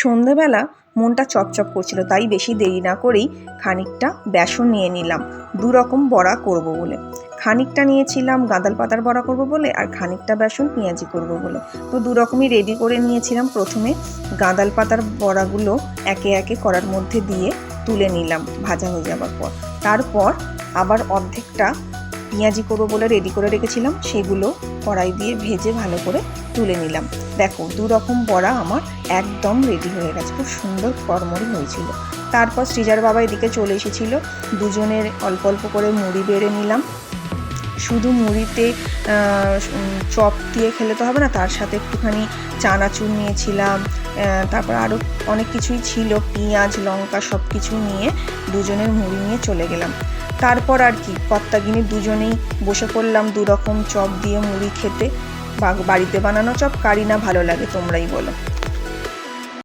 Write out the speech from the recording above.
সন্ধেবেলা মনটা চপচপ করছিল, তাই বেশি দেরি না করেই খানিকটা বেসন নিয়ে নিলাম 2 রকম বড়া করব বলে। খানিকটা নিয়েছিলাম গাঁদাল পাতার বড়া করব বলে, আর খানিকটা বেসন পেঁয়াজি করব বলে। তো 2 রকমই রেডি করে নিয়েছিলাম। প্রথমে গাঁদাল পাতার বড়াগুলো একে একে কড়ার মধ্যে দিয়ে তুলে নিলাম ভাজা হয়ে যাবার পর। তারপর আবার অর্ধেকটা পেঁয়াজি করবো বলে রেডি করে রেখেছিলাম, সেগুলো কড়াই দিয়ে ভেজে ভালো করে তুলে নিলাম। দেখো 2 রকম বড়া আমার একদম রেডি হয়ে গেছে, খুব সুন্দর কড়মড়ি হয়েছিল। তারপর সৃজার বাবা এদিকে চলে এসেছিল, দুজনের অল্প অল্প করে মুড়ি বেড়ে নিলাম। শুধু মুড়িতে চপ দিয়ে খেলে তো হবে না, তার সাথে একটুখানি চানাচুর নিয়েছিলাম, তারপর আরও অনেক কিছুই ছিল, পেঁয়াজ লঙ্কা সব কিছু নিয়ে দুজনের মুড়ি নিয়ে চলে গেলাম। তারপর আর কি কর্তাগিনী দুজনেই বসে পড়লাম 2 রকম চপ দিয়ে মুড়ি খেতে। বাড়িতে বানানো চপ কারি না ভালো লাগে তোমরাই বলো।